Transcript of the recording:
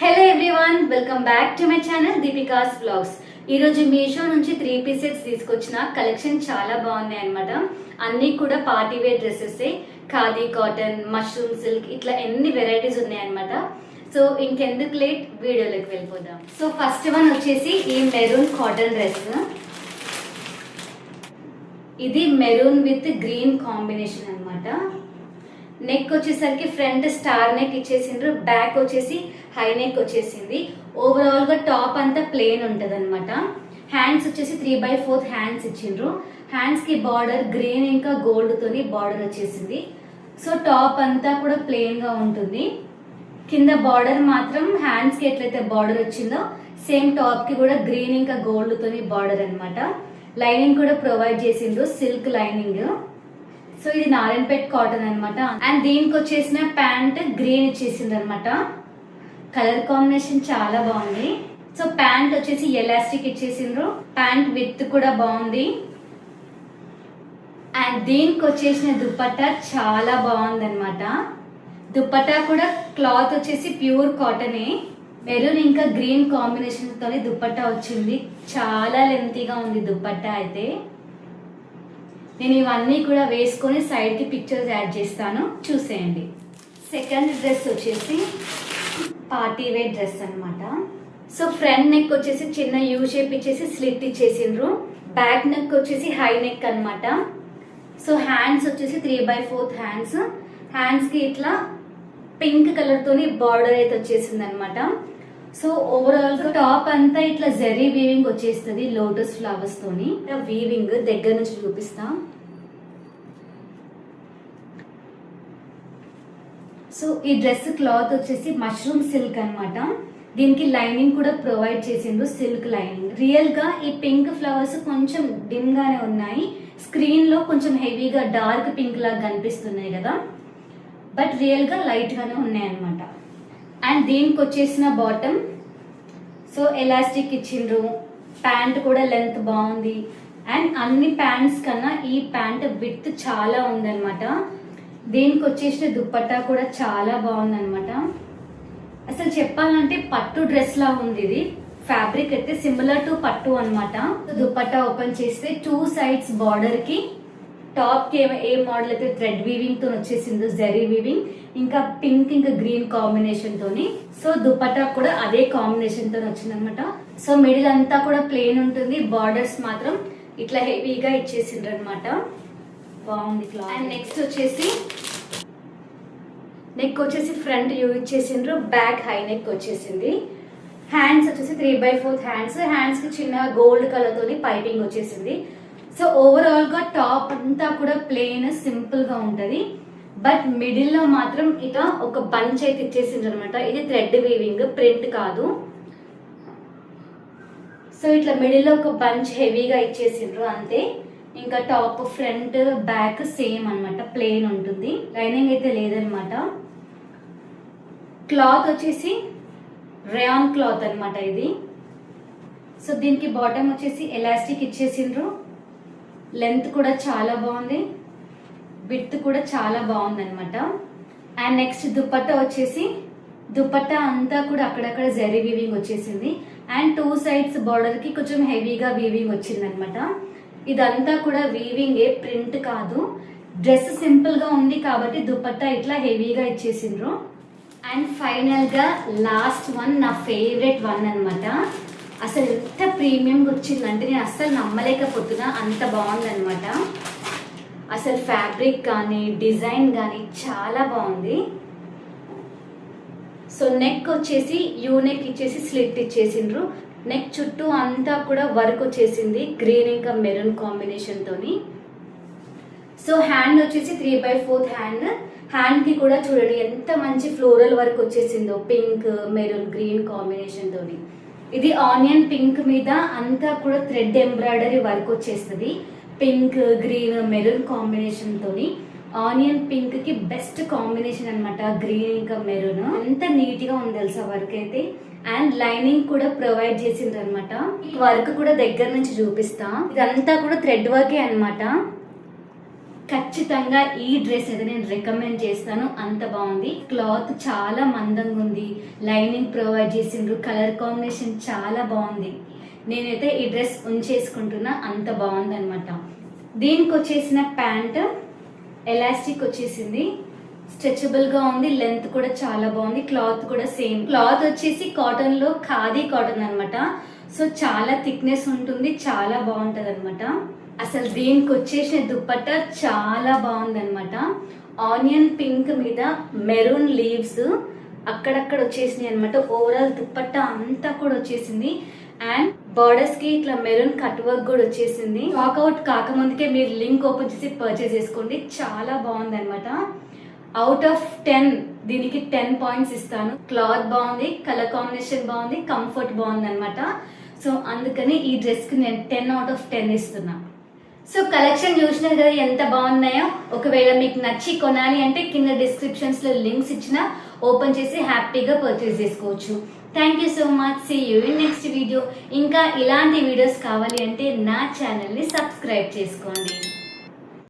Hello everyone, welcome back to my channel Deepika's vlogs. ఈ రోజు మీషో నుంచి 3 పీసెస్ తీసుకొచ్చిన కలెక్షన్ చాలా బాగున్నాయి అన్నమాట. అన్ని కూడా party wear dresses, khadi cotton, mushroom silk, ఇట్లా ఎన్ని వెరైటీస్ ఉన్నాయి అన్నమాట. సో ఇంకెందుకు లేట్, వీడియోలోకి వెళ్ళిపోదాం. సో ఫస్ట్ వన్ వచ్చేసి ఈ మెరూన్ కాటన్ డ్రెస్. ఇది మెరూన్ విత్ గ్రీన్ కాంబినేషన్ అన్నమాట. నెక్ వచ్చేసరికి ఫ్రంట్ స్టార్ నెక్ ఇచ్చేసిండ్రు, బ్యాక్ వచ్చేసి హై నెక్ వచ్చేసింది. ఓవరాల్ గా టాప్ అంతా ప్లెయిన్ ఉంటది అనమాట. హ్యాండ్స్ వచ్చేసి 3/4 హ్యాండ్స్ ఇచ్చిండ్రు. హ్యాండ్స్ కి బార్డర్ గ్రీన్ ఇంకా గోల్డ్ తోని బార్డర్ వచ్చేసింది. సో టాప్ అంతా కూడా ప్లెయిన్ గా ఉంటుంది. కింద బార్డర్ మాత్రం హ్యాండ్స్ కి ఎట్లయితే బార్డర్ వచ్చిందో సేమ్ టాప్ కి కూడా గ్రీన్ ఇంకా గోల్డ్ తోని బార్డర్ అనమాట. లైనింగ్ కూడా ప్రొవైడ్ చేసిండ్రు, సిల్క్ లైనింగ్. సో ఇది నారాయణపేట్ కాటన్ అనమాట. అండ్ దీనికి వచ్చేసిన ప్యాంట్ గ్రీన్ ఇచ్చేసిండ్రు అనమాట. కలర్ కాంబినేషన్ చాలా బాగుంది. సో ప్యాంట్ వచ్చేసి ఎలాస్టిక్ ఇచ్చేసిండ్రు, ప్యాంట్ విత్ కూడా బాగుంది. అండ్ దీనికి వచ్చేసిన దుపట్టా చాలా బాగుంది అనమాట. దుపట్టా కూడా క్లాత్ వచ్చేసి ప్యూర్ కాటనే. మెరూన్ ఇంకా గ్రీన్ కాంబినేషన్ తోనే దుపట్టా వచ్చింది. చాలా లెంతీగా ఉంది దుపట్టా అయితే. నేను ఇవన్నీ కూడా వేసుకొని సైడ్ కి పిక్చర్స్ యాడ్ చేస్తాను, చూసేయండి. సెకండ్ డ్రెస్ వచ్చేసి పార్టీ వేర్ డ్రెస్ అనమాట. సో ఫ్రంట్ నెక్ వచ్చేసి చిన్న యూ షేప్ ఇచ్చేసి స్లిట్ ఇచ్చేసిండ్రు. బ్యాక్ నెక్ వచ్చేసి హై నెక్ అనమాట. సో హ్యాండ్స్ వచ్చేసి 3/4 హ్యాండ్స్. హ్యాండ్స్ కి ఇట్లా పింక్ కలర్ తోని బార్డర్ అయితే వచ్చేసింది అనమాట. సో ఓవరాల్ గా టాప్ అంతా ఇట్లా జెరీ వీవింగ్ వచ్చేస్తుంది లోటస్ ఫ్లవర్స్ తోని. వీవింగ్ దగ్గర నుంచి చూపిస్తా. సో ఈ డ్రెస్ క్లాత్ వచ్చేసి మష్రూమ్ సిల్క్ అనమాట. దీనికి లైనింగ్ కూడా ప్రొవైడ్ చేసిండ్రు, సిల్క్ లైనింగ్. రియల్ గా ఈ పింక్ ఫ్లవర్స్ కొంచెం డిమ్ గానే ఉన్నాయి. స్క్రీన్ లో కొంచెం హెవీగా డార్క్ పింక్ లాగా కనిపిస్తున్నాయి కదా, బట్ రియల్ గా లైట్ గానే ఉన్నాయి అనమాట. అండ్ దీనికి వచ్చేసిన బాటమ్, సో ఎలాస్టిక్ ఇచ్చిండ్రు. ప్యాంట్ కూడా లెంత్ బాగుంది. అండ్ అన్ని ప్యాంట్స్ కన్నా ఈ ప్యాంట్ విత్ చాలా ఉందన్నమాట. దీనికి వచ్చేసిన దుపట్టా కూడా చాలా బాగుంది అనమాట. అసలు చెప్పాలంటే పట్టు డ్రెస్ లా ఉంది. ఇది ఫ్యాబ్రిక్ అయితే సిమిలర్ టు పట్టు అనమాట. దుపట్టా ఓపెన్ చేస్తే 2 సైడ్స్ బార్డర్ కి, టాప్ కి ఏ మోడల్ అయితే థ్రెడ్ వీవింగ్ తో వచ్చేసిందో జరీ వీవింగ్, ఇంకా పింక్ ఇంకా గ్రీన్ కాంబినేషన్ తోని. సో దుపట్టా కూడా అదే కాంబినేషన్ తో వచ్చింది అనమాట. సో మిడిల్ అంతా కూడా ప్లెయిన్ ఉంటుంది, బార్డర్స్ మాత్రం ఇట్లా హెవీగా ఇచ్చేసిండ్రు అనమాట. బాగుంది క్లాత్. అండ్ నెక్స్ట్ వచ్చేసి నెక్ వచ్చేసి ఫ్రంట్ యూ ఇచ్చేసిండ్రు, బ్యాక్ హై నెక్ వచ్చేసింది. హ్యాండ్స్ వచ్చేసి 3/4 హ్యాండ్స్. హ్యాండ్స్ కి చిన్న గోల్డ్ కలర్ తోని పైపింగ్ వచ్చేసింది. సో ఓవరాల్ గా టాప్ అంతా కూడా ప్లెయిన్ సింపుల్ గా ఉంటది, బట్ మిడిల్ లో మాత్రం ఇట్లా ఒక బంచ్ అయితే ఇచ్చేసిండ్రు అనమాట. ఇది థ్రెడ్ వీవింగ్, ప్రింట్ కాదు. సో ఇట్లా మిడిల్ లో ఒక బంచ్ హెవీగా ఇచ్చేసిండ్రు అంతే. ఇంకా టాప్ ఫ్రంట్ బ్యాక్ సేమ్ అనమాట, ప్లెయిన్ ఉంటుంది. లైనింగ్ అయితే లేదనమాట. క్లాత్ వచ్చేసి రేయాన్ క్లాత్ అనమాట ఇది. సో దీనికి బాటమ్ వచ్చేసి ఎలాస్టిక్ ఇచ్చేసిండ్రు. లెంత్ కూడా చాలా బాగుంది, విడ్త్ కూడా చాలా బాగుంది అనమాట. అండ్ నెక్స్ట్ దుపట్టా వచ్చేసి, దుపట్టా అంతా కూడా అక్కడక్కడ జరీ వీవింగ్ వచ్చేసింది. అండ్ 2 సైడ్స్ బార్డర్ కి కొంచెం హెవీగా వీవింగ్ వచ్చింది అనమాట. ఇదంతా కూడా వీవింగ్, ఏ ప్రింట్ కాదు. డ్రెస్ సింపుల్ గా ఉంది కాబట్టి దుపట్టా ఇట్లా హెవీగా ఇచ్చేసిండ్రు. అండ్ ఫైనల్ గా లాస్ట్ వన్, నా ఫేవరెట్ వన్ అనమాట. అసలు ఎంత ప్రీమియంగా వచ్చిందంటే నేను అస్సలు నమ్మలేకపోతున్నా, అంత బాగుంది అనమాట. అసలు ఫ్యాబ్రిక్ కానీ డిజైన్ కానీ చాలా బాగుంది. సో నెక్ వచ్చేసి యూ నెక్ ఇచ్చేసి స్లిట్ ఇచ్చేసిండ్రు. నెక్ చుట్టూ అంతా కూడా వర్క్ వచ్చేసింది, గ్రీన్ ఇంకా మెరూన్ కాంబినేషన్ తోని. సో హ్యాండ్ వచ్చేసి 3/4 హ్యాండ్. హ్యాండ్ కి కూడా చూడండి ఎంత మంచి ఫ్లోరల్ వర్క్ వచ్చేసిందో, పింక్ మెరూన్ గ్రీన్ కాంబినేషన్ తోని. ఇది ఆనియన్ పింక్ మీద అంతా కూడా థ్రెడ్ ఎంబ్రాయిడరీ వర్క్ వచ్చేస్తుంది, పింక్ గ్రీన్ మెరూన్ కాంబినేషన్ తోని. ఆనియన్ పింక్ కి బెస్ట్ కాంబినేషన్ అనమాట, గ్రీన్ ఇంకా మెరూన్. ఎంత నీట్ గా ఉంది తెలుసా వర్క్ అయితే. అండ్ లైనింగ్ కూడా ప్రొవైడ్ చేసిండ్రు అనమాట. వర్క్ కూడా దగ్గర నుంచి చూపిస్తా. ఇదంతా కూడా థ్రెడ్ వర్కే అనమాట. ఖచ్చితంగా ఈ డ్రెస్ అయితే నేను రికమెండ్ చేస్తాను. అంత బాగుంది. క్లాత్ చాలా మందంగా ఉంది, లైనింగ్ ప్రొవైడ్ చేసిండ్రు, కలర్ కాంబినేషన్ చాలా బాగుంది. నేనైతే ఈ డ్రెస్ ఉంచేసుకుంటున్నా, అంత బాగుంది అనమాట. దీనికి వచ్చేసిన ప్యాంట్ ఎలాస్టిక్ వచ్చేసింది, స్ట్రెచబుల్ గా ఉంది, లెంత్ కూడా చాలా బాగుంది, క్లాత్ కూడా సేమ్. క్లాత్ వచ్చేసి కాటన్ లో ఖాదీ కాటన్ అనమాట. సో చాలా థిక్నెస్ ఉంటుంది, చాలా బాగుంటది అనమాట. అసలు దీనికి వచ్చేసిన దుపట్టా చాలా బాగుంది అనమాట. ఆనియన్ పింక్ మీద మెరూన్ లీవ్స్ అక్కడక్కడ వచ్చేసినాయి అనమాట. ఓవరాల్ దుపట్టా అంతా కూడా వచ్చేసింది. అండ్ బోర్డర్స్ కి ఇట్లా మెరూన్ కట్ వర్క్ కూడా వచ్చేసింది. వాకౌట్ కాకముందుకే మీరు లింక్ ఓపెన్ చేసి పర్చేస్ చేసుకోండి, చాలా బాగుంది అనమాట. అవుట్ ఆఫ్ 10 దీనికి 10 పాయింట్స్ ఇస్తాను. క్లాత్ బాగుంది, కలర్ కాంబినేషన్ బాగుంది, కంఫర్ట్ బాగుంది అనమాట. సో అందుకని ఈ డ్రెస్ కి నేను 10 అవుట్ ఆఫ్ 10 ఇస్తున్నా. సో కలెక్షన్ చూసినారు కదా ఎంత బాగున్నాయో. ఒకవేళ మీకు నచ్చి కొనాలి అంటే కింద డిస్క్రిప్షన్స్ లో లింక్స్ ఇచ్చిన ఓపెన్ చేసి హ్యాపీగా పర్చేస్ చేసుకోవచ్చు. Thank you so much. See you in next video. ఇంకా ఇలాంటి వీడియోస్ కావాలి అంటే నా ఛానల్ని సబ్స్క్రైబ్ చేసుకోండి.